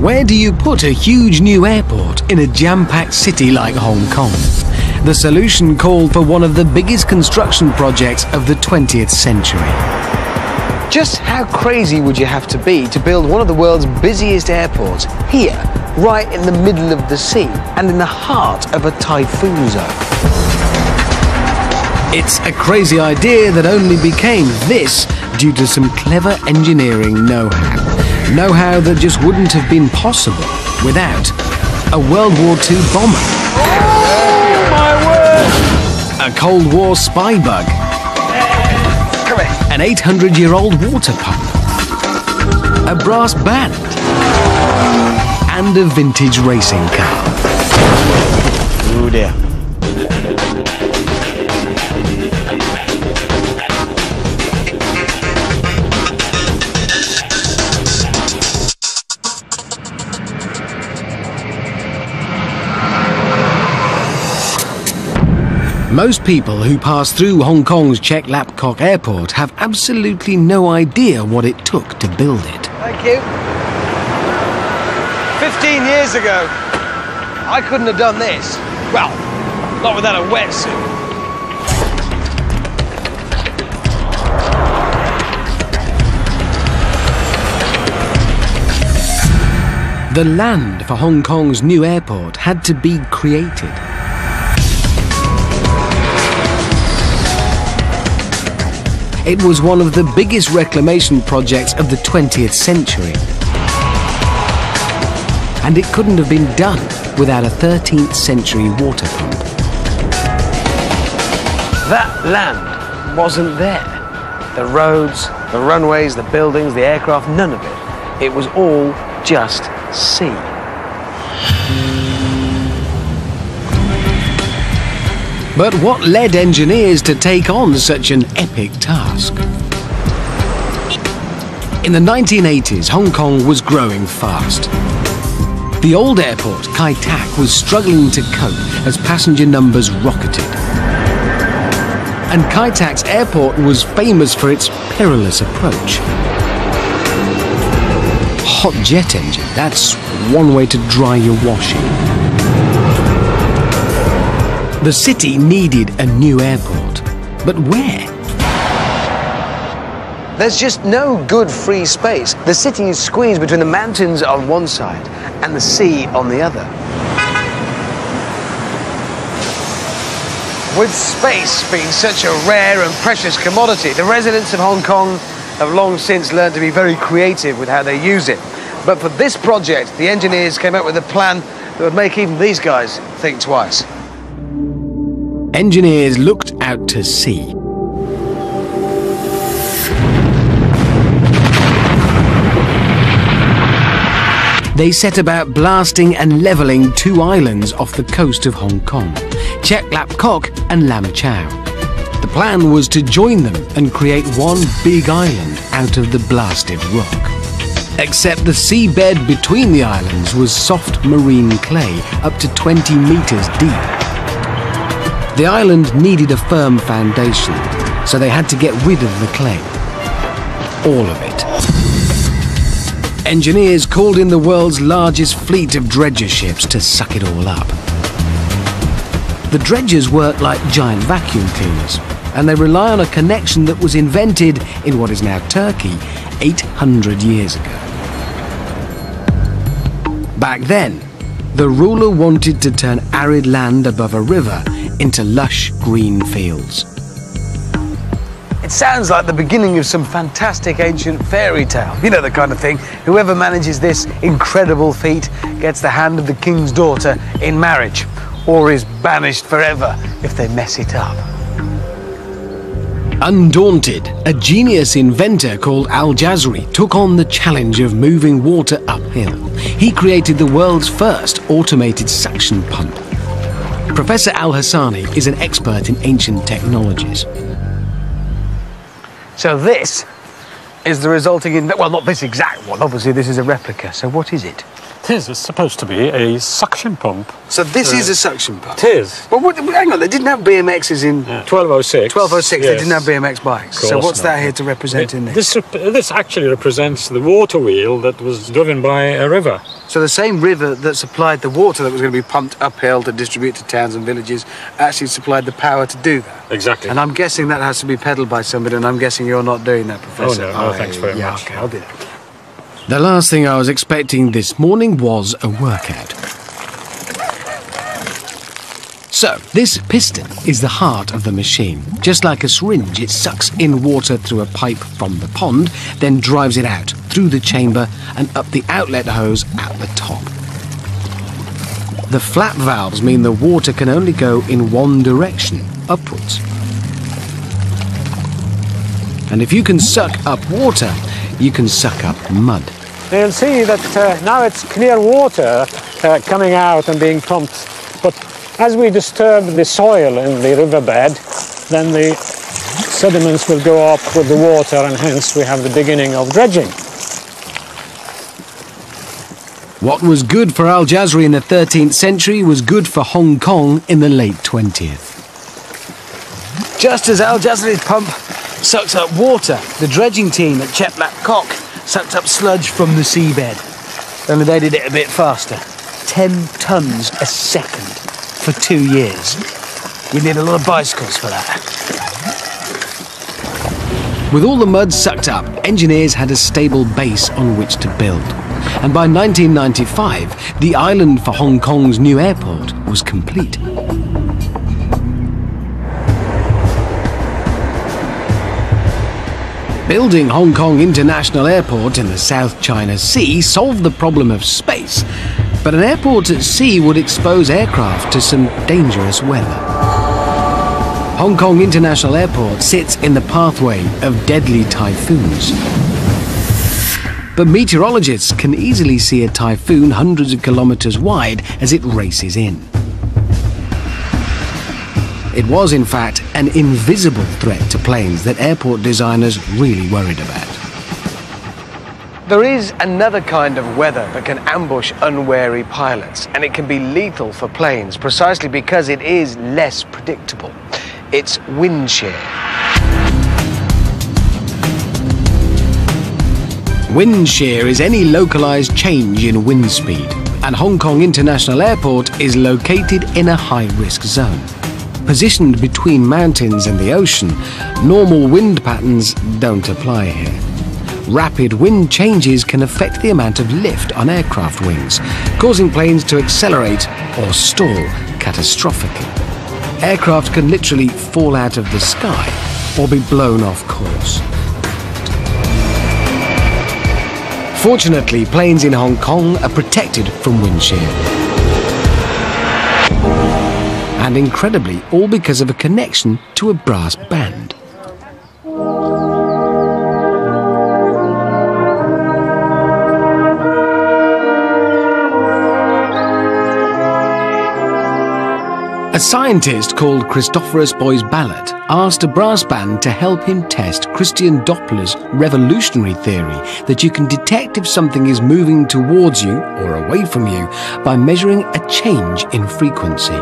Where do you put a huge new airport in a jam-packed city like Hong Kong? The solution called for one of the biggest construction projects of the 20th century. Just how crazy would you have to be to build one of the world's busiest airports here, right in the middle of the sea and in the heart of a typhoon zone? It's a crazy idea that only became this due to some clever engineering know-how. Know-how that just wouldn't have been possible without a World War II bomber. Oh, my word! A Cold War spy bug. Come here. An 800-year-old water pump. A brass band. And a vintage racing car. Oh dear. Most people who pass through Hong Kong's Chek Lap Kok Airport have absolutely no idea what it took to build it. Thank you. 15 years ago, I couldn't have done this. Well, not without a wetsuit. The land for Hong Kong's new airport had to be created. It was one of the biggest reclamation projects of the 20th century. And it couldn't have been done without a 13th century water pump. That land wasn't there. The roads, the runways, the buildings, the aircraft, none of it. It was all just sea. But what led engineers to take on such an epic task? In the 1980s, Hong Kong was growing fast. The old airport, Kai Tak, was struggling to cope as passenger numbers rocketed. And Kai Tak's airport was famous for its perilous approach. Hot jet engine, that's one way to dry your washing. The city needed a new airport, but where? There's just no good free space. The city is squeezed between the mountains on one side and the sea on the other. With space being such a rare and precious commodity, the residents of Hong Kong have long since learned to be very creative with how they use it. But for this project, the engineers came up with a plan that would make even these guys think twice. Engineers looked out to sea. They set about blasting and levelling two islands off the coast of Hong Kong, Chek Lap Kok and Lam Chau. The plan was to join them and create one big island out of the blasted rock. Except the seabed between the islands was soft marine clay up to 20 meters deep. The island needed a firm foundation, so they had to get rid of the clay. All of it. Engineers called in the world's largest fleet of dredger ships to suck it all up. The dredgers work like giant vacuum cleaners, and they rely on a connection that was invented in what is now Turkey 800 years ago. Back then, the ruler wanted to turn arid land above a river into lush green fields. It sounds like the beginning of some fantastic ancient fairy tale. You know the kind of thing. Whoever manages this incredible feat gets the hand of the king's daughter in marriage, or is banished forever if they mess it up. Undaunted, a genius inventor called Al-Jazri took on the challenge of moving water uphill. He created the world's first automated suction pump. Professor Al-Hassani is an expert in ancient technologies. So this is the resulting, well, not this exact one, obviously this is a replica, so what is it? It is. It's supposed to be a suction pump. So this is a suction pump? It is. But hang on, they didn't have BMXs in... 1206. 1206, yes. They didn't have BMX bikes. So what's that here to represent in this? This actually represents the water wheel that was driven by a river. So the same river that supplied the water that was going to be pumped uphill to distribute to towns and villages actually supplied the power to do that. Exactly. And I'm guessing that has to be pedalled by somebody, and I'm guessing you're not doing that, Professor. Oh, no, thanks very much. Okay, I'll do that. The last thing I was expecting this morning was a workout. So, this piston is the heart of the machine. Just like a syringe, it sucks in water through a pipe from the pond, then drives it out through the chamber and up the outlet hose at the top. The flap valves mean the water can only go in one direction, upwards. And if you can suck up water, you can suck up mud. You'll see that now it's clear water coming out and being pumped, but as we disturb the soil in the riverbed, then the sediments will go up with the water, and hence we have the beginning of dredging. What was good for Al Jazri in the 13th century was good for Hong Kong in the late 20th. Just as Al Jazri's pump sucks up water, the dredging team at Chek Lap Kok sucked up sludge from the seabed. Only they did it a bit faster. 10 tons a second for 2 years. We need a lot of bicycles for that. With all the mud sucked up, engineers had a stable base on which to build. And by 1995, the island for Hong Kong's new airport was complete. Building Hong Kong International Airport in the South China Sea solved the problem of space, but an airport at sea would expose aircraft to some dangerous weather. Hong Kong International Airport sits in the pathway of deadly typhoons. But meteorologists can easily see a typhoon hundreds of kilometers wide as it races in. It was, in fact, an invisible threat to planes that airport designers really worried about. There is another kind of weather that can ambush unwary pilots, and it can be lethal for planes precisely because it is less predictable. It's wind shear. Wind shear is any localized change in wind speed, and Hong Kong International Airport is located in a high-risk zone. Positioned between mountains and the ocean, normal wind patterns don't apply here. Rapid wind changes can affect the amount of lift on aircraft wings, causing planes to accelerate or stall catastrophically. Aircraft can literally fall out of the sky or be blown off course. Fortunately, planes in Hong Kong are protected from wind shear. And incredibly, all because of a connection to a brass band. A scientist called Christophorus Boyce-Ballot asked a brass band to help him test Christian Doppler's revolutionary theory that you can detect if something is moving towards you or away from you by measuring a change in frequency.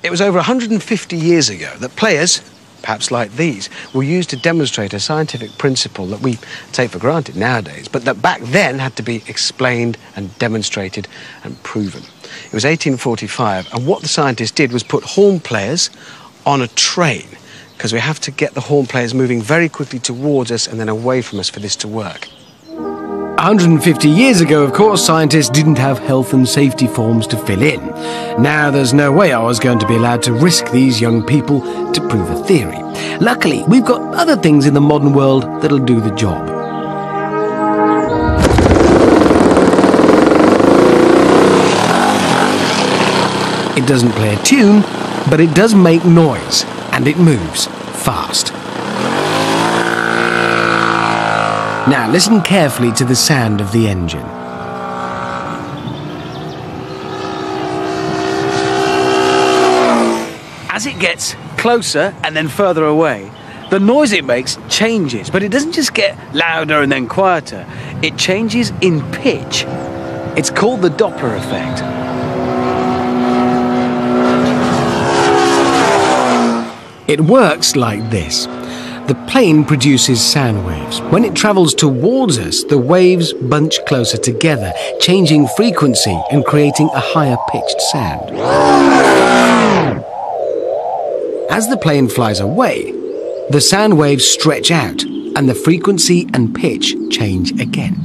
It was over 150 years ago that players, perhaps like these, were used to demonstrate a scientific principle that we take for granted nowadays, but that back then had to be explained and demonstrated and proven. It was 1845, and what the scientists did was put horn players on a train, because we have to get the horn players moving very quickly towards us and then away from us for this to work. 150 years ago, of course, scientists didn't have health and safety forms to fill in. Now there's no way I was going to be allowed to risk these young people to prove a theory. Luckily, we've got other things in the modern world that'll do the job. It doesn't play a tune, but it does make noise, and it moves fast. Now listen carefully to the sound of the engine. As it gets closer and then further away, the noise it makes changes, but it doesn't just get louder and then quieter. It changes in pitch. It's called the Doppler effect. It works like this. The plane produces sound waves. When it travels towards us, the waves bunch closer together, changing frequency and creating a higher pitched sound. As the plane flies away, the sound waves stretch out and the frequency and pitch change again.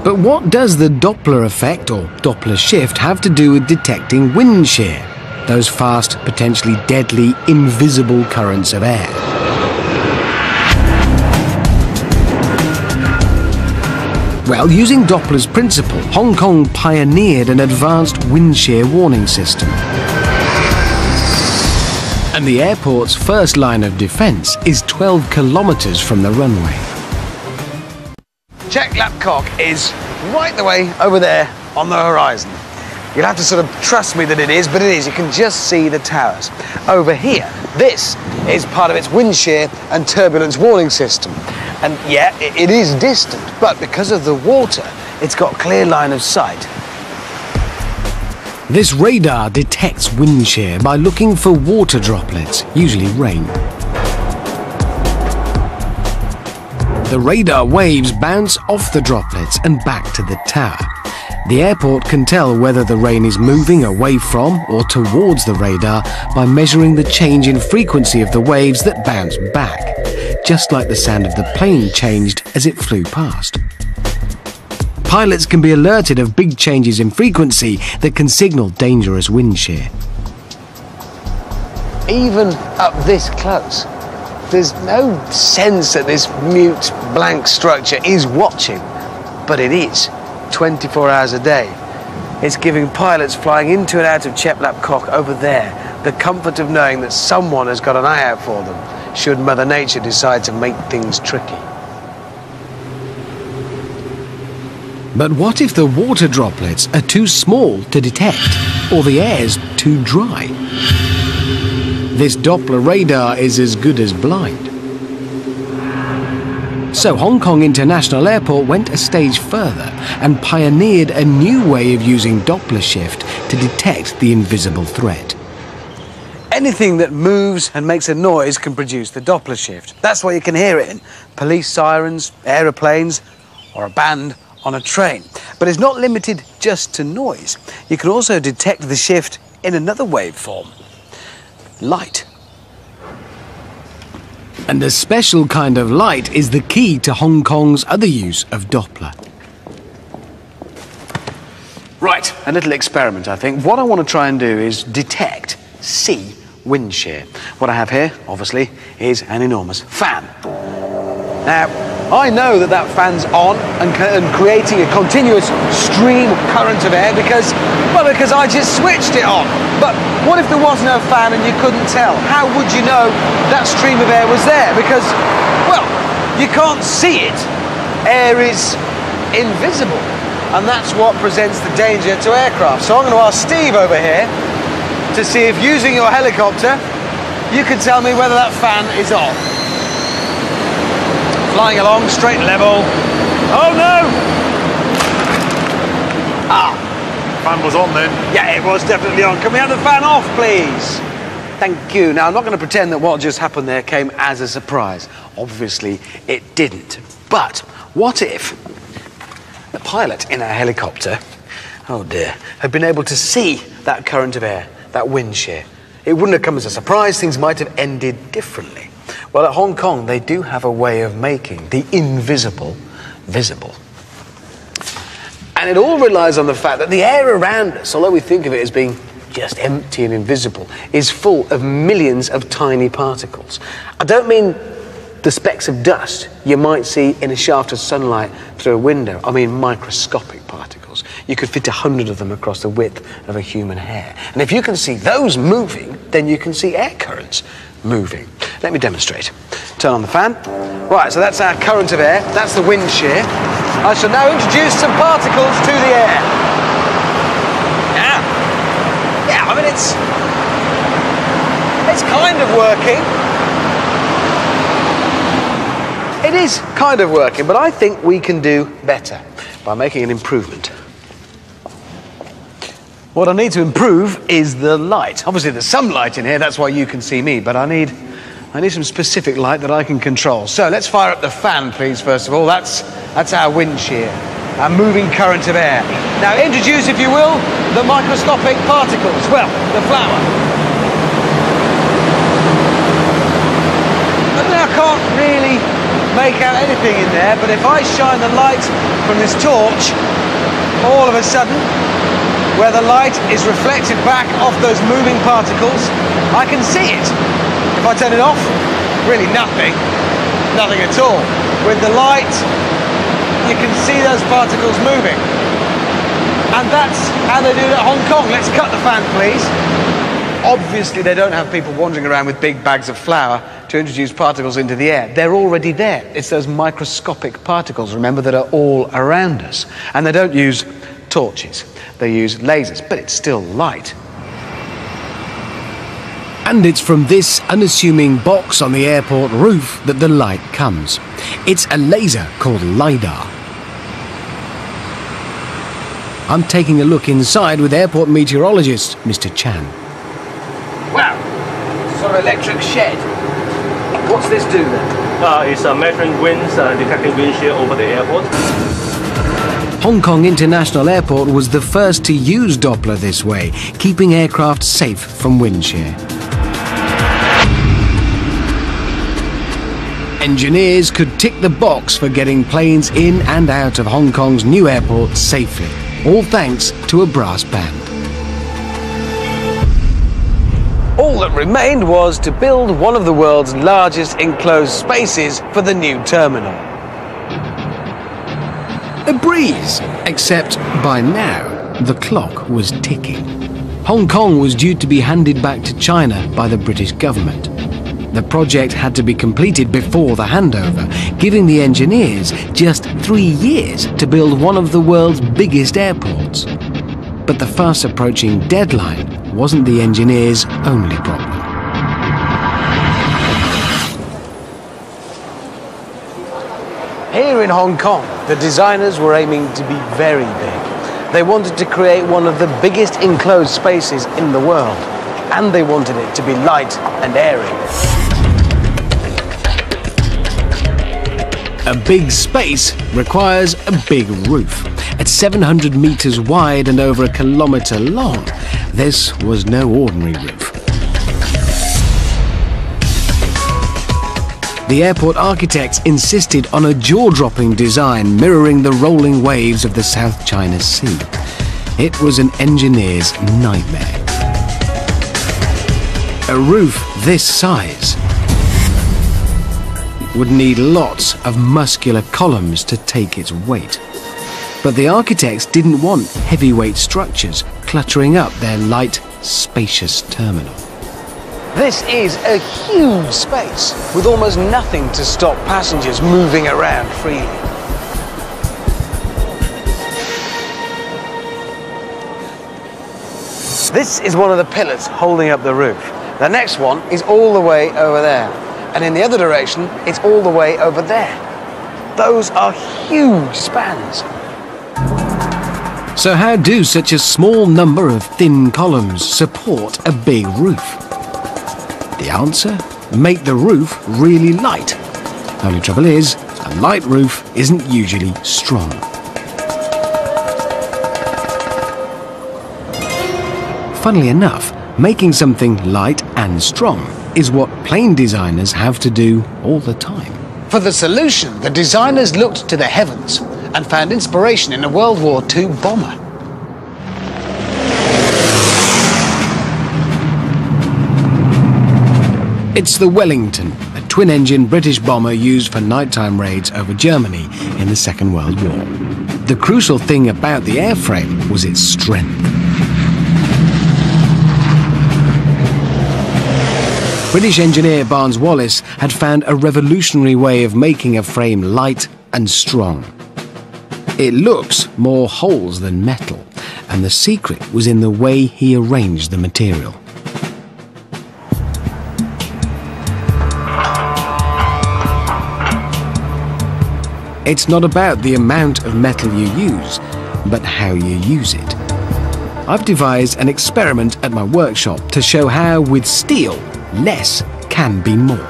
But what does the Doppler effect or Doppler shift have to do with detecting wind shear, those fast, potentially deadly, invisible currents of air? Well, using Doppler's principle, Hong Kong pioneered an advanced wind shear warning system. And the airport's first line of defence is 12 kilometres from the runway. Chek Lap Kok is right the way over there on the horizon. You'll have to sort of trust me that it is, but it is. You can just see the towers. Over here, this is part of its wind shear and turbulence warning system. And yeah, it is distant, but because of the water, it's got clear line of sight. This radar detects wind shear by looking for water droplets, usually rain. The radar waves bounce off the droplets and back to the tower. The airport can tell whether the rain is moving away from or towards the radar by measuring the change in frequency of the waves that bounce back, just like the sound of the plane changed as it flew past. Pilots can be alerted of big changes in frequency that can signal dangerous wind shear. Even up this close, there's no sense that this mute, blank structure is watching, but it is, 24 hours a day. It's giving pilots flying into and out of Chek Lap Kok over there the comfort of knowing that someone has got an eye out for them, should Mother Nature decide to make things tricky. But what if the water droplets are too small to detect, or the air's too dry? This Doppler radar is as good as blind. So Hong Kong International Airport went a stage further and pioneered a new way of using Doppler shift to detect the invisible threat. Anything that moves and makes a noise can produce the Doppler shift. That's why you can hear it in police sirens, aeroplanes, or a band on a train. But it's not limited just to noise. You can also detect the shift in another waveform. Light. And a special kind of light is the key to Hong Kong's other use of Doppler. Right, a little experiment, I think. What I want to try and do is detect, see wind shear. What I have here, obviously, is an enormous fan. Now, I know that that fan's on and creating a continuous stream of current of air because I just switched it on. But what if there was no fan and you couldn't tell? How would you know that stream of air was there? Because, well, you can't see it. Air is invisible. And that's what presents the danger to aircraft. So I'm going to ask Steve over here to see if, using your helicopter, you can tell me whether that fan is on. Flying along, straight level. Oh no! Ah, Fan was on then. yeah, it was definitely on. Can we have the fan off, please? Thank you. Now, I'm not going to pretend that what just happened there came as a surprise. Obviously, it didn't. But what if the pilot in our helicopter, oh dear, had been able to see that current of air, that wind shear? It wouldn't have come as a surprise. Things might have ended differently. Well, at Hong Kong, they do have a way of making the invisible visible. And it all relies on the fact that the air around us, although we think of it as being just empty and invisible, is full of millions of tiny particles. I don't mean the specks of dust you might see in a shaft of sunlight through a window. I mean microscopic particles. You could fit 100 of them across the width of a human hair. And if you can see those moving, then you can see air currents moving. Let me demonstrate. Turn on the fan. Right, so that's our current of air. That's the wind shear. I shall now introduce some particles to the air. lights. It's kind of working. It is kind of working, but I think we can do better by making an improvement. What I need to improve is the light. Obviously there's some light in here, that's why you can see me, but I need some specific light that I can control. So let's fire up the fan, please, first of all. That's our wind shear, our moving current of air. Now introduce, if you will, the microscopic particles. Well, the flour. I can't really make out anything in there, but if I shine the light from this torch, all of a sudden, where the light is reflected back off those moving particles, I can see it. If I turn it off, really nothing at all. With the light, you can see those particles moving. And that's how they do it at Hong Kong. Let's cut the fan, please. Obviously, they don't have people wandering around with big bags of flour to introduce particles into the air. They're already there. It's those microscopic particles, remember, that are all around us. And they don't use torches. They use lasers, but it's still light. And it's from this unassuming box on the airport roof that the light comes. It's a laser called LiDAR. I'm taking a look inside with airport meteorologist Mr. Chan. Wow, sort of electric shed. What's this do then? It's measuring winds, detecting wind shear over the airport. Hong Kong International Airport was the first to use Doppler this way, keeping aircraft safe from wind shear. Engineers could tick the box for getting planes in and out of Hong Kong's new airport safely, all thanks to a brass band. All that remained was to build one of the world's largest enclosed spaces for the new terminal. A breeze, except by now the clock was ticking. Hong Kong was due to be handed back to China by the British government. The project had to be completed before the handover, giving the engineers just 3 years to build one of the world's biggest airports. But the fast approaching deadline wasn't the engineers' only problem. Here in Hong Kong, the designers were aiming to be very big. They wanted to create one of the biggest enclosed spaces in the world, and they wanted it to be light and airy. A big space requires a big roof. At 700 meters wide and over a kilometer long, this was no ordinary roof. The airport architects insisted on a jaw-dropping design mirroring the rolling waves of the South China Sea. It was an engineer's nightmare. A roof this size would need lots of muscular columns to take its weight. But the architects didn't want heavyweight structures cluttering up their light, spacious terminal. This is a huge space with almost nothing to stop passengers moving around freely. This is one of the pillars holding up the roof. The next one is all the way over there. And in the other direction, it's all the way over there. Those are huge spans. So how do such a small number of thin columns support a big roof? The answer? Make the roof really light. Only trouble is, a light roof isn't usually strong. Funnily enough, making something light and strong is what plane designers have to do all the time. For the solution, the designers looked to the heavens and found inspiration in a World War II bomber. It's the Wellington, a twin-engine British bomber used for nighttime raids over Germany in the Second World War. The crucial thing about the airframe was its strength. British engineer Barnes Wallis had found a revolutionary way of making a frame light and strong. It looks more holes than metal, and the secret was in the way he arranged the material. It's not about the amount of metal you use, but how you use it. I've devised an experiment at my workshop to show how, with steel, less can be more.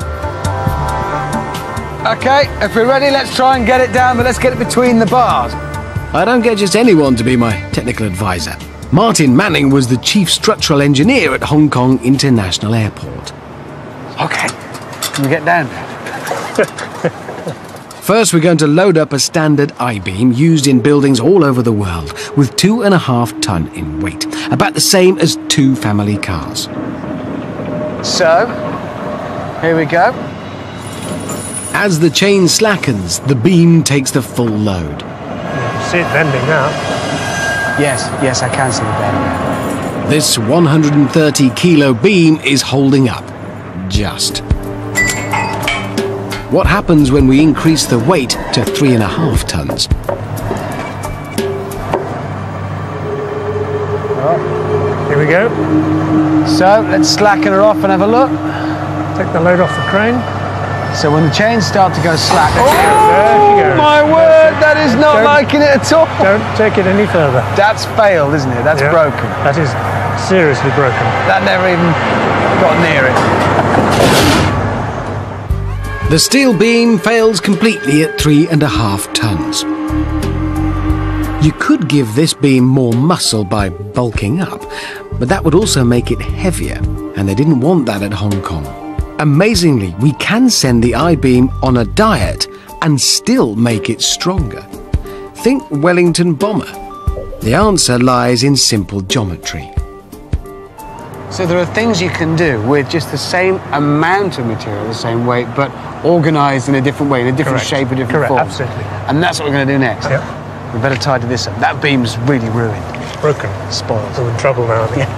Okay, if we're ready, let's try and get it down, but let's get it between the bars. I don't get just anyone to be my technical advisor. Martin Manning was the chief structural engineer at Hong Kong International Airport. Okay, can we get down there? First, we're going to load up a standard I-beam used in buildings all over the world with 2.5 ton in weight, about the same as 2 family cars. So, here we go. As the chain slackens, the beam takes the full load. You can see it bending now. Yes, I can see the bend. This 130 kilo beam is holding up. Just. What happens when we increase the weight to 3.5 tons? Oh, here we go. So, let's slacken her off and have a look. Take the load off the crane. So when the chains start to go slack... There she goes. My word, that is not liking it at all. Don't take it any further. That's failed, isn't it? That's broken. That is seriously broken. That never even got near it. The steel beam fails completely at 3.5 tons. You could give this beam more muscle by bulking up, but that would also make it heavier, and they didn't want that at Hong Kong. Amazingly, we can send the I-beam on a diet and still make it stronger. Think Wellington bomber. The answer lies in simple geometry. So there are things you can do with just the same amount of material, the same weight, but organised in a different way, in a different shape, a different form. Absolutely. And that's what we're going to do next. Yep. We better tidy this up. That beam's really ruined. Broken. Spoiled. We're in trouble now, I think.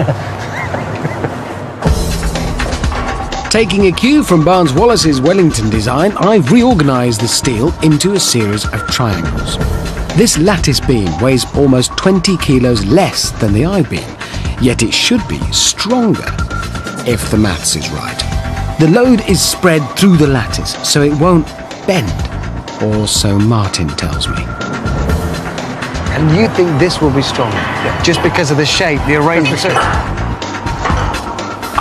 Taking a cue from Barnes Wallace's Wellington design, I've reorganised the steel into a series of triangles. This lattice beam weighs almost 20 kilos less than the I-beam, yet it should be stronger, if the maths is right. The load is spread through the lattice, so it won't bend, or so Martin tells me. And you think this will be stronger? Yeah. Just because of the shape, the arrangement?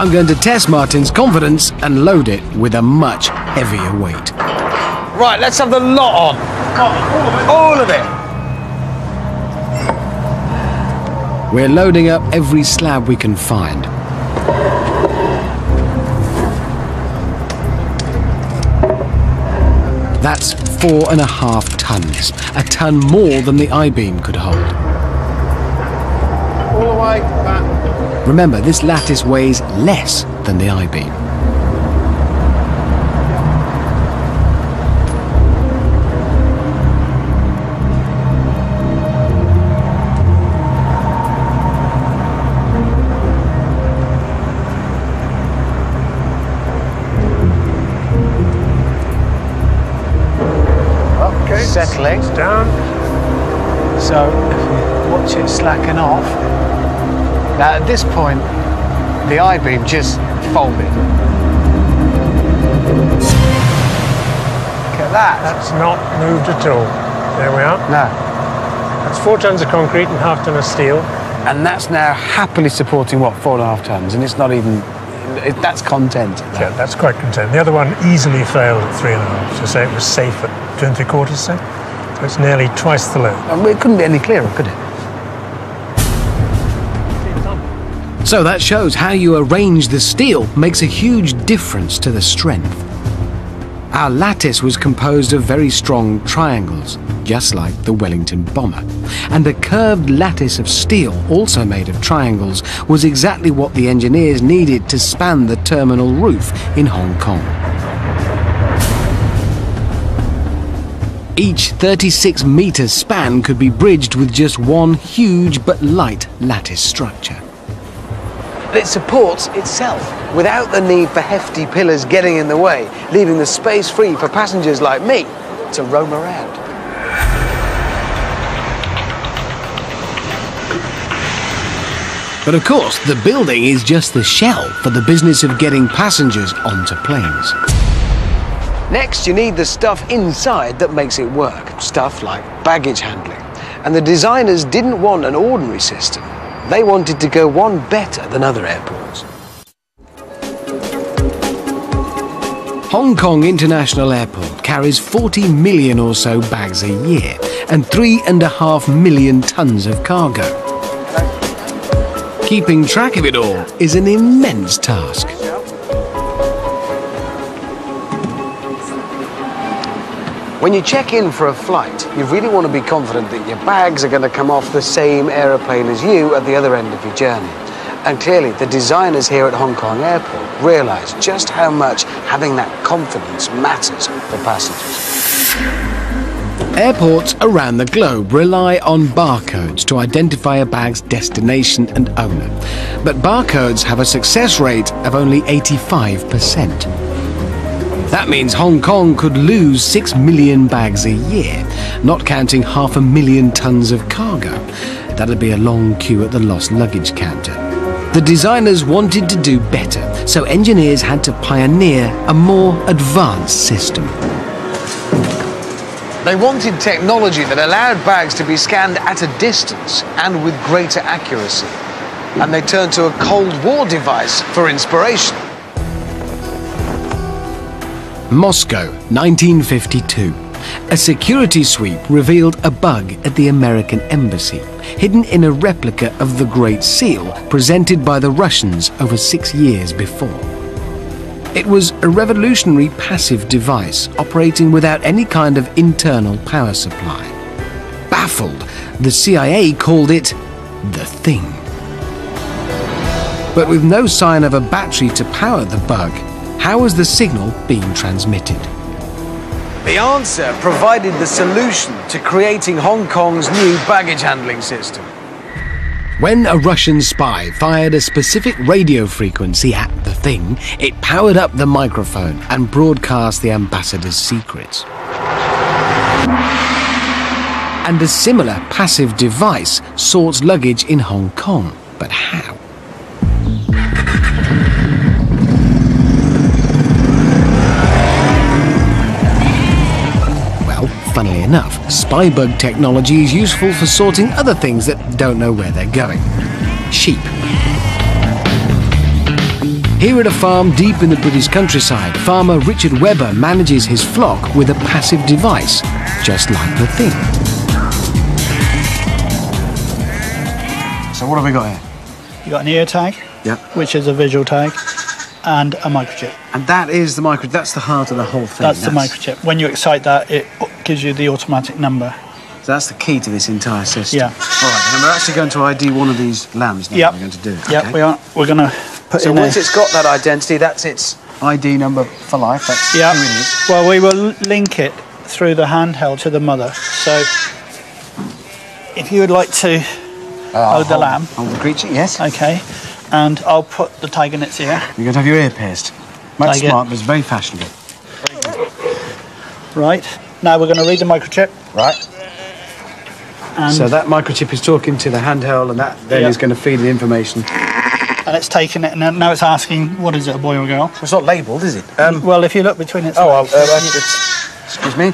I'm going to test Martin's confidence and load it with a much heavier weight. Right, let's have the lot on. All of it. We're loading up every slab we can find. That's 4.5 tons, a ton more than the I-beam could hold. All the way back. Remember, this lattice weighs less than the I-beam. Okay, settling. It's down. So, if you watch it slacken off, now at this point, the I-beam just folded. Look at that. That's not moved at all. There we are. No. That's 4 tons of concrete and half ton of steel. And that's now happily supporting, what, 4.5 tons? And it's not even, that's content. Yeah, that's quite content. The other one easily failed at 3.5, so say it was safe at 2.75, say. So it's nearly twice the load. And it couldn't be any clearer, could it? So that shows how you arrange the steel makes a huge difference to the strength. Our lattice was composed of very strong triangles, just like the Wellington bomber. And a curved lattice of steel, also made of triangles, was exactly what the engineers needed to span the terminal roof in Hong Kong. Each 36-metre span could be bridged with just one huge but light lattice structure. It supports itself without the need for hefty pillars getting in the way, leaving the space free for passengers like me to roam around. But of course, the building is just the shell for the business of getting passengers onto planes. Next, you need the stuff inside that makes it work. Stuff like baggage handling. And the designers didn't want an ordinary system. They wanted to go one better than other airports. Hong Kong International Airport carries 40 million or so bags a year and 3.5 million tons of cargo. Keeping track of it all is an immense task. When you check in for a flight, you really want to be confident that your bags are going to come off the same aeroplane as you at the other end of your journey. And clearly, the designers here at Hong Kong Airport realise just how much having that confidence matters for passengers. Airports around the globe rely on barcodes to identify a bag's destination and owner. But barcodes have a success rate of only 85%. That means Hong Kong could lose 6 million bags a year, not counting 500,000 tons of cargo. That'd be a long queue at the lost luggage counter. The designers wanted to do better, so engineers had to pioneer a more advanced system. They wanted technology that allowed bags to be scanned at a distance and with greater accuracy. And they turned to a Cold War device for inspiration. Moscow, 1952. A security sweep revealed a bug at the American embassy, hidden in a replica of the Great Seal presented by the Russians over 6 years before. It was a revolutionary passive device operating without any kind of internal power supply. Baffled, the CIA called it the Thing. But with no sign of a battery to power the bug, how was the signal being transmitted? The answer provided the solution to creating Hong Kong's new baggage handling system. When a Russian spy fired a specific radio frequency at the Thing, it powered up the microphone and broadcast the ambassador's secrets. And a similar passive device sorts luggage in Hong Kong. But how? Funnily enough, spybug technology is useful for sorting other things that don't know where they're going. Sheep. Here at a farm deep in the British countryside, farmer Richard Webber manages his flock with a passive device, just like the Thing. So what have we got here? You got an ear tag, which is a visual tag, and a microchip. And that is the microchip, that's the heart of the whole thing. That's the microchip. When you excite that, it gives you the automatic number. So that's the key to this entire system. Yeah. All right, and we're actually going to ID one of these lambs now. Yep. We're going to do it. Yep, okay. we are. We're going to put so in once it's got that identity, that's its ID number for life. That's who it is. Well, we will link it through the handheld to the mother. So if you would like to hold the lamb. Hold the creature, yes. Okay. And I'll put the tag in its ear. You're going to have your ear pierced. Much smart, but it's very fashionable. Right. Now we're going to read the microchip. Right. And so that microchip is talking to the handheld, and that then is going to feed the information. And it's taking it, and now it's asking, what is it, a boy or a girl? It's not labelled, is it? Well, if you look between its legs. Excuse me.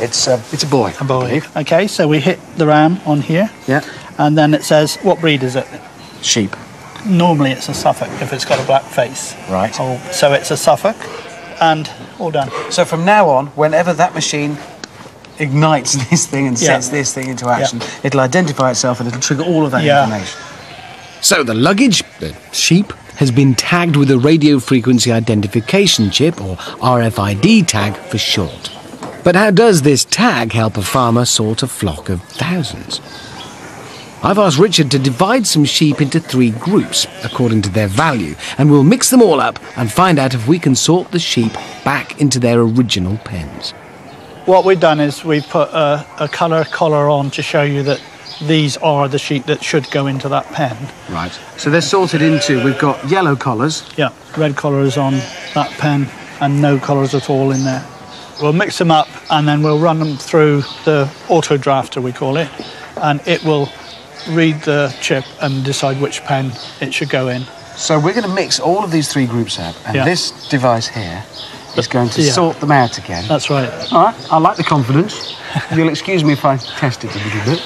It's a boy. A boy. Okay, so we hit the ram on here. Yeah. And then it says, what breed is it? Sheep. Normally it's a Suffolk if it's got a black face. Right. So it's a Suffolk, and all done. So from now on, whenever that machine ignites this thing and sets this thing into action, it'll identify itself and it'll trigger all of that information. So the luggage, the sheep, has been tagged with a radio frequency identification chip, or RFID tag for short. But how does this tag help a farmer sort a flock of thousands? I've asked Richard to divide some sheep into 3 groups, according to their value, and we'll mix them all up and find out if we can sort the sheep back into their original pens. What we've done is we've put a colour collar on to show you that these are the sheep that should go into that pen. Right. So they're sorted into, we've got yellow collars. Yeah, red collars on that pen and no collars at all in there. We'll mix them up and then we'll run them through the auto drafter, we call it, and it will read the chip and decide which pen it should go in. So we're going to mix all of these 3 groups up, and this device here is going to sort them out again. That's right. All right, I like the confidence. You'll excuse me if I test it a little bit.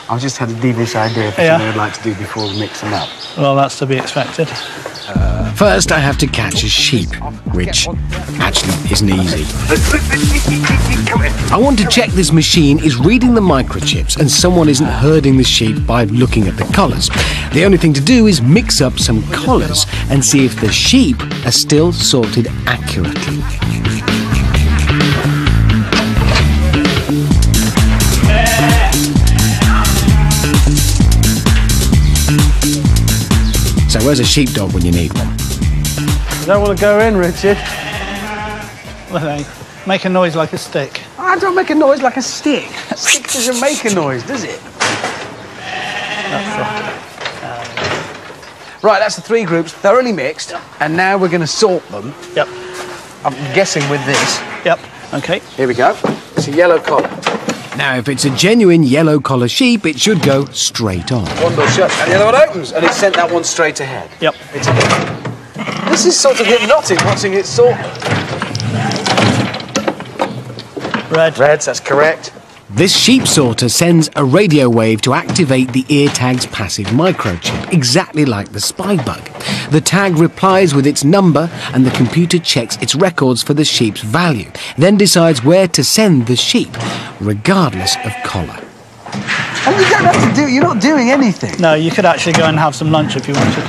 I've just had a devious idea for something I'd like to do before we mix them up. Well, that's to be expected. First, I have to catch a sheep, which actually isn't easy. I want to check this machine is reading the microchips and someone isn't herding the sheep by looking at the collars. The only thing to do is mix up some collars and see if the sheep are still sorted accurately. So where's a sheepdog when you need one? You don't want to go in, Richard. Well, they make a noise like a stick. I don't make a noise like a stick. A stick doesn't make a noise, does it? Right, that's the 3 groups, thoroughly mixed, and now we're going to sort them. Yep. I'm guessing with this. Yep. Okay. Here we go. It's a yellow collar. Now, if it's a genuine yellow collar sheep, it should go straight on. One door shut, and the other one opens, and it sent that one straight ahead. Yep. This is sort of hypnotic, watching it sort. Reds, that's correct. This sheep sorter sends a radio wave to activate the ear tag's passive microchip, exactly like the spy bug. The tag replies with its number, and the computer checks its records for the sheep's value, then decides where to send the sheep, regardless of collar. And you don't have to do, you're not doing anything. No, you could actually go and have some lunch if you wanted.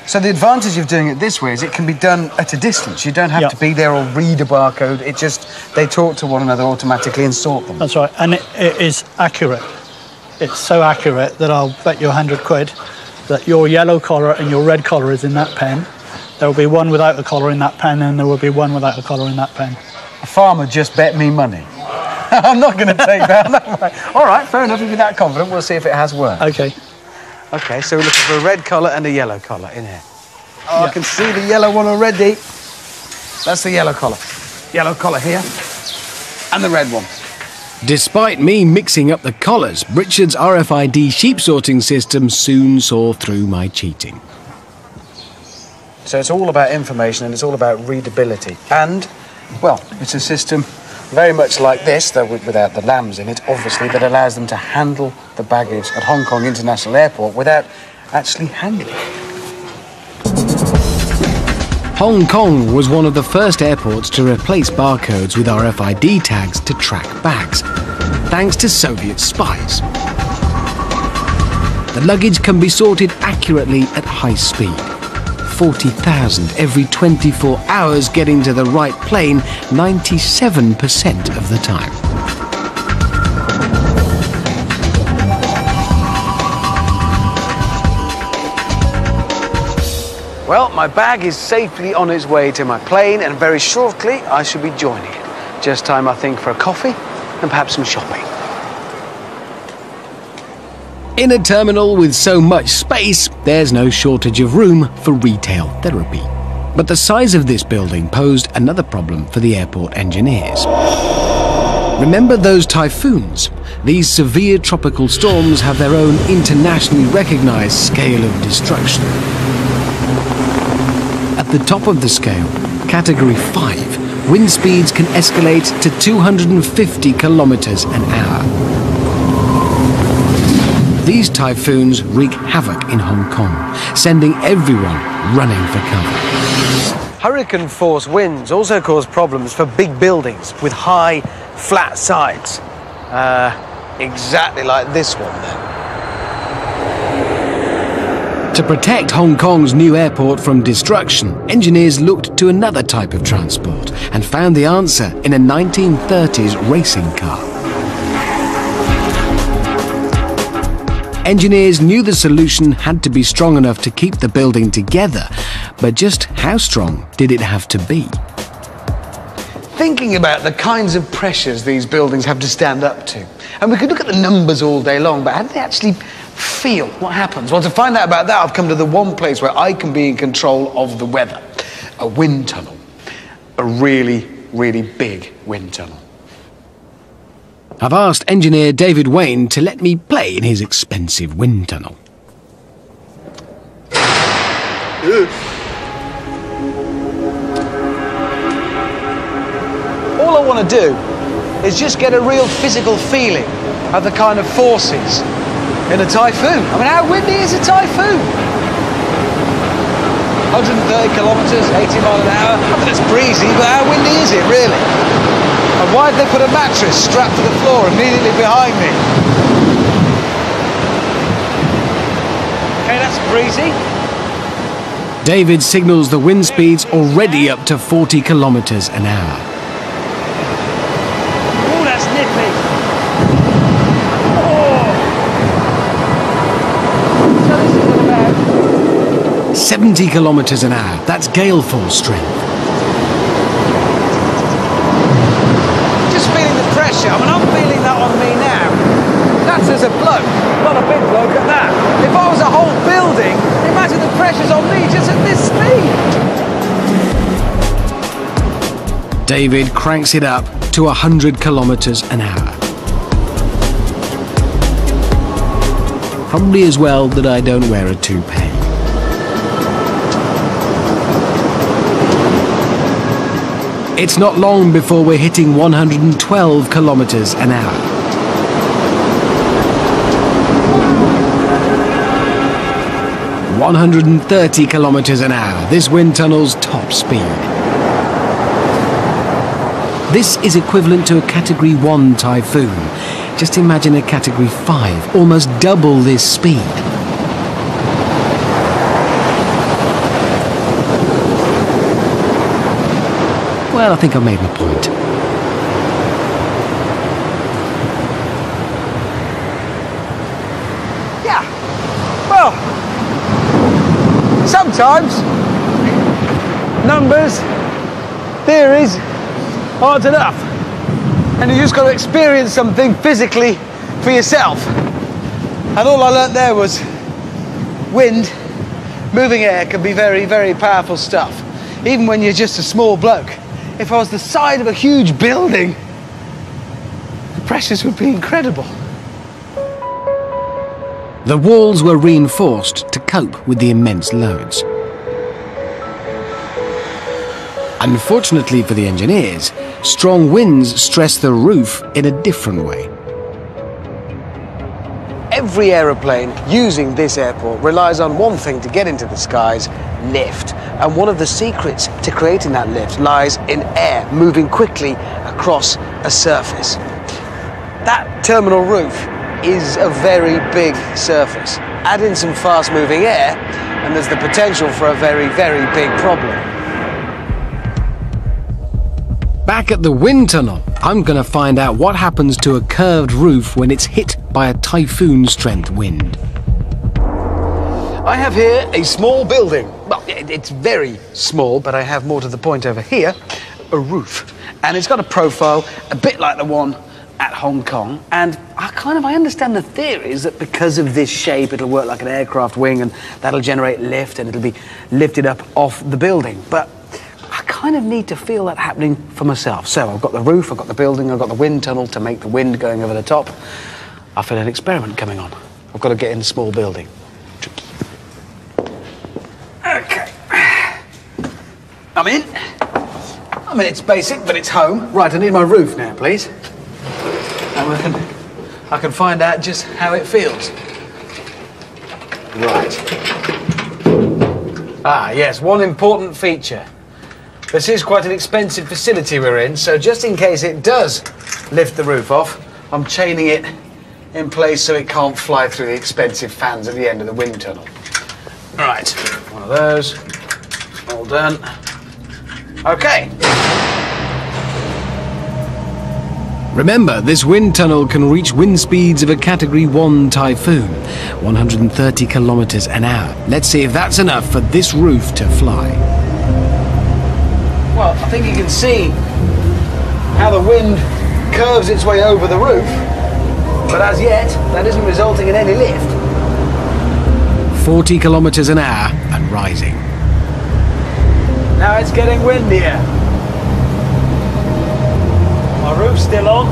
So the advantage of doing it this way is it can be done at a distance. You don't have to be there or read a barcode. It just, they talk to one another automatically and sort them. That's right, and it is accurate. It's so accurate that I'll bet you £100 that your yellow collar and your red collar is in that pen. There will be one without a collar in that pen, and there will be one without a collar in that pen. A farmer just bet me money. I'm not going to take that. All right, fair enough. If you're that confident, we'll see if it has worked. Okay. Okay, so we're looking for a red collar and a yellow collar in here. Oh, I can see the yellow one already. That's the yellow collar. Yellow collar here. And the red one. Despite me mixing up the collars, Richard's RFID sheep sorting system soon saw through my cheating. So it's all about information and it's all about readability. And, well, it's a system very much like this, though without the lambs in it, obviously, that allows them to handle the baggage at Hong Kong International Airport without actually handling it. Hong Kong was one of the first airports to replace barcodes with RFID tags to track bags, thanks to Soviet spies. The luggage can be sorted accurately at high speed. 40,000 every 24 hours getting to the right plane 97% of the time. Well, my bag is safely on its way to my plane, and very shortly I shall be joining it. Just time, I think, for a coffee and perhaps some shopping. In a terminal with so much space, there's no shortage of room for retail therapy. But the size of this building posed another problem for the airport engineers. Remember those typhoons? These severe tropical storms have their own internationally recognized scale of destruction. At the top of the scale, Category 5, wind speeds can escalate to 250 kilometers an hour. These typhoons wreak havoc in Hong Kong, sending everyone running for cover. Hurricane-force winds also cause problems for big buildings with high, flat sides. Exactly like this one, then. To protect Hong Kong's new airport from destruction, engineers looked to another type of transport and found the answer in a 1930s racing car. Engineers knew the solution had to be strong enough to keep the building together, but just how strong did it have to be? Thinking about the kinds of pressures these buildings have to stand up to, and we could look at the numbers all day long, but how do they actually feel? What happens? Well, to find out about that, I've come to the one place where I can be in control of the weather. A wind tunnel. A really, really big wind tunnel. I've asked engineer David Wayne to let me play in his expensive wind tunnel. All I want to do is just get a real physical feeling of the kind of forces in a typhoon. I mean, how windy is a typhoon? 130 kilometres, 80 miles an hour. I mean, it's breezy, but how windy is it, really? And why did they put a mattress strapped to the floor immediately behind me? Okay, that's breezy. David signals the wind speeds already up to 40 kilometres an hour. Oh, that's nippy. Oh. So this is about 70 kilometres an hour. That's gale force strength. Just feeling the pressure. I mean, I'm feeling that on me now. That's as a bloke, not a big bloke at that. If I was a whole building, imagine the pressure's on me just at this speed. David cranks it up to 100 kilometres an hour. Probably as well that I don't wear a toupee. It's not long before we're hitting 112 kilometres an hour. 130 kilometres an hour, this wind tunnel's top speed. This is equivalent to a Category 1 typhoon. Just imagine a Category 5, almost double this speed. Well, I think I've made my point. Yeah. Well, sometimes numbers, theories aren't enough. And you just got to experience something physically for yourself. And all I learnt there was wind, moving air can be very, very powerful stuff. Even when you're just a small bloke. If I was the side of a huge building, the pressures would be incredible. The walls were reinforced to cope with the immense loads. Unfortunately for the engineers, strong winds stress the roof in a different way. Every aeroplane using this airport relies on one thing to get into the skies: lift. And one of the secrets to creating that lift lies in air moving quickly across a surface. That terminal roof is a very big surface. Add in some fast-moving air, and there's the potential for a very, very big problem. Back at the wind tunnel, I'm going to find out what happens to a curved roof when it's hit by a typhoon-strength wind. I have here a small building. Well, it's very small, but I have more to the point over here, a roof. And it's got a profile a bit like the one at Hong Kong. And I understand the theories that because of this shape, it'll work like an aircraft wing and that'll generate lift and it'll be lifted up off the building. But I kind of need to feel that happening for myself. So I've got the roof, I've got the building, I've got the wind tunnel to make the wind going over the top. I feel an experiment coming on. I've got to get in a small building. Okay. I'm in. I mean, it's basic, but it's home. Right, I need my roof now, please. And I can find out just how it feels. Right. Ah, yes, one important feature. This is quite an expensive facility we're in, so just in case it does lift the roof off, I'm chaining it in place so it can't fly through the expensive fans at the end of the wind tunnel. Right, one of those. All done. Okay. Remember, this wind tunnel can reach wind speeds of a Category 1 typhoon, 130 kilometres an hour. Let's see if that's enough for this roof to fly. Well, I think you can see how the wind curves its way over the roof, but as yet, that isn't resulting in any lift. 40 kilometres an hour and rising. Now it's getting windier. My roof's still on.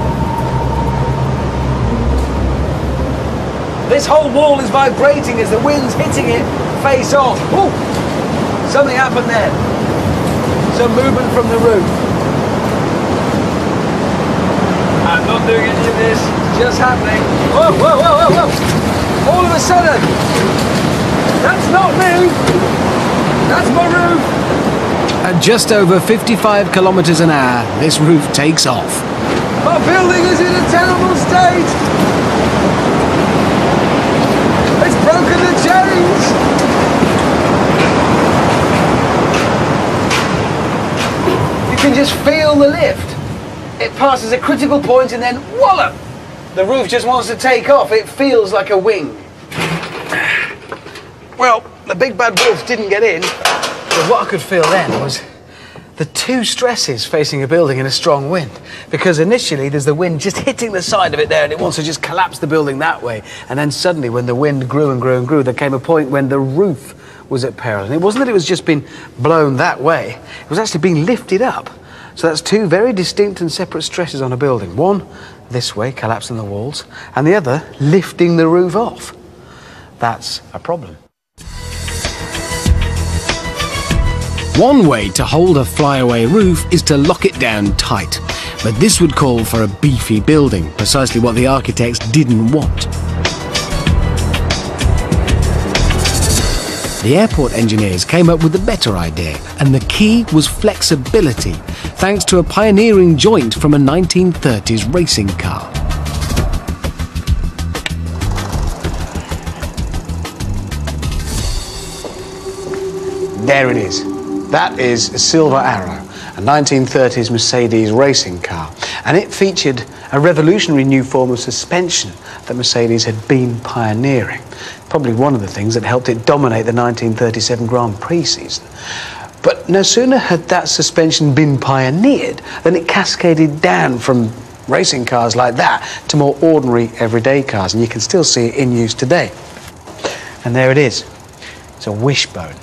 This whole wall is vibrating as the wind's hitting it face off. Ooh, something happened there. Some movement from the roof. I'm not doing any of this, it's just happening. Whoa, whoa, whoa, whoa, whoa. All of a sudden, that's not me, that's my roof. At just over 55 kilometers an hour, this roof takes off. My building is in a terrible state. It's broken the chains. You can just feel the lift. It passes a critical point and then wallop! The roof just wants to take off. It feels like a wing. Well, the big bad wolf didn't get in, but what I could feel then was the two stresses facing a building in a strong wind. Because initially there's the wind just hitting the side of it there and it wants to just collapse the building that way. And then suddenly when the wind grew and grew and grew, there came a point when the roof was at peril. And it wasn't that it was just being blown that way, it was actually being lifted up. So that's two very distinct and separate stresses on a building. One this way, collapsing the walls, and the other lifting the roof off. That's a problem. One way to hold a flyaway roof is to lock it down tight, but this would call for a beefy building, precisely what the architects didn't want. The airport engineers came up with a better idea, and the key was flexibility, thanks to a pioneering joint from a 1930s racing car. There it is. That is a Silver Arrow, a 1930s Mercedes racing car, and it featured a revolutionary new form of suspension that Mercedes had been pioneering. Probably one of the things that helped it dominate the 1937 Grand Prix season. But no sooner had that suspension been pioneered than it cascaded down from racing cars like that to more ordinary everyday cars, and you can still see it in use today. And there it is. It's a wishbone.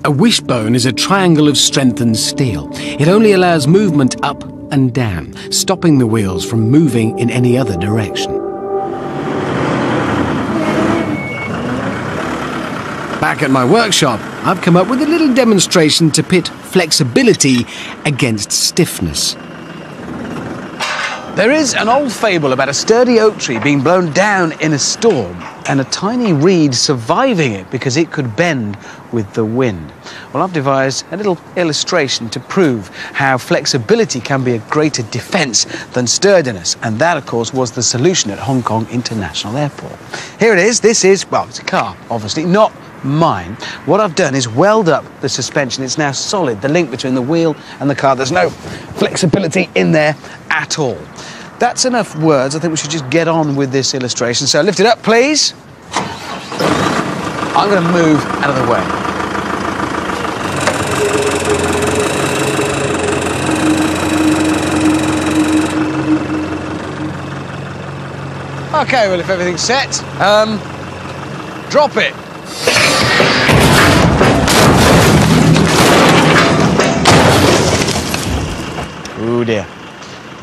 A wishbone is a triangle of strengthened steel. It only allows movement up and down, stopping the wheels from moving in any other direction. Back at my workshop, I've come up with a little demonstration to pit flexibility against stiffness. There is an old fable about a sturdy oak tree being blown down in a storm and a tiny reed surviving it because it could bend with the wind. Well, I've devised a little illustration to prove how flexibility can be a greater defence than sturdiness, and that, of course, was the solution at Hong Kong International Airport. Here it is. This is, well, it's a car, obviously, not mine. What I've done is weld up the suspension. It's now solid, the link between the wheel and the car. There's no flexibility in there at all. That's enough words. I think we should just get on with this illustration. So lift it up, please. I'm going to move out of the way. Okay, well, if everything's set, drop it. Oh dear.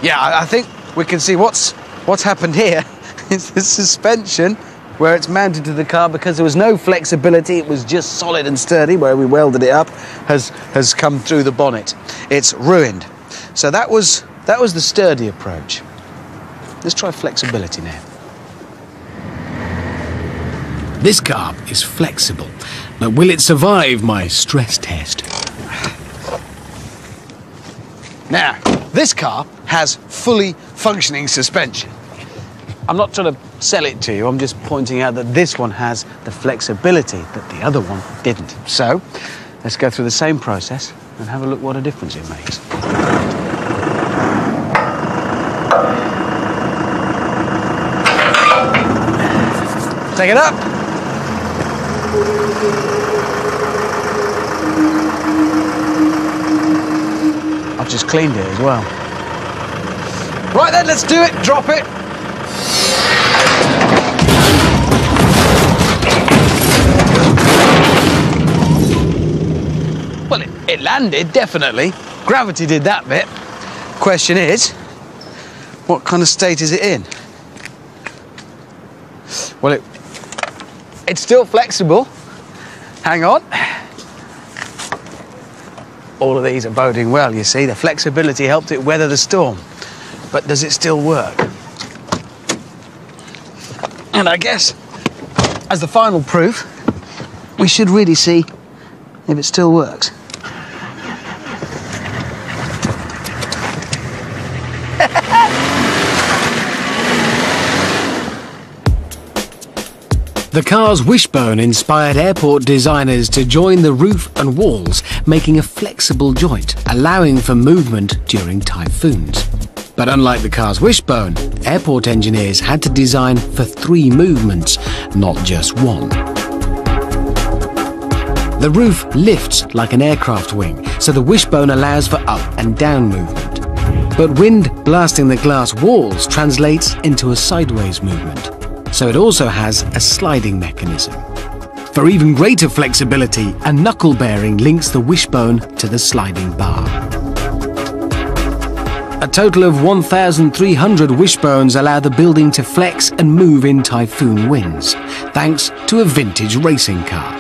Yeah, I think we can see what's happened here. It's the suspension where it's mounted to the car, because there was no flexibility, it was just solid and sturdy where we welded it up, has come through the bonnet. It's ruined. So that was the sturdy approach. Let's try flexibility now. This car is flexible, but will it survive my stress test? Now, this car has fully functioning suspension. I'm not trying to sell it to you, I'm just pointing out that this one has the flexibility that the other one didn't. So, let's go through the same process and have a look what a difference it makes. Take it up. I've just cleaned it as well. Right then, let's do it. Drop it. Well, it landed, definitely. Gravity did that bit. Question is, what kind of state is it in? Well, it's still flexible. Hang on. All of these are boding well, you see. The flexibility helped it weather the storm. But does it still work? And I guess, as the final proof, we should really see if it still works. The car's wishbone inspired airport designers to join the roof and walls, making a flexible joint, allowing for movement during typhoons. But unlike the car's wishbone, airport engineers had to design for 3 movements, not just one. The roof lifts like an aircraft wing, so the wishbone allows for up and down movement. But wind blasting the glass walls translates into a sideways movement, so it also has a sliding mechanism. For even greater flexibility, a knuckle bearing links the wishbone to the sliding bar. A total of 1,300 wishbones allow the building to flex and move in typhoon winds, thanks to a vintage racing car.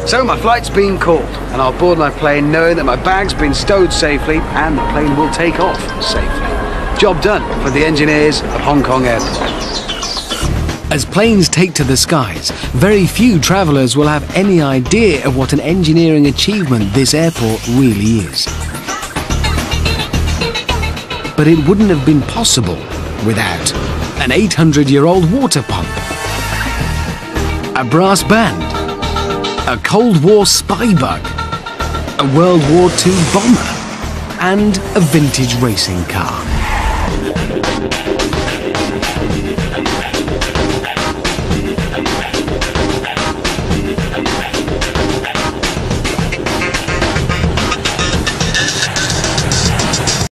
So my flight's been called, and I'll board my plane knowing that my bag's been stowed safely and the plane will take off safely. Job done for the engineers of Hong Kong Airport. As planes take to the skies, very few travellers will have any idea of what an engineering achievement this airport really is. But it wouldn't have been possible without an 800-year-old water pump, a brass band, a Cold War spy bug, a World War II bomber, and a vintage racing car.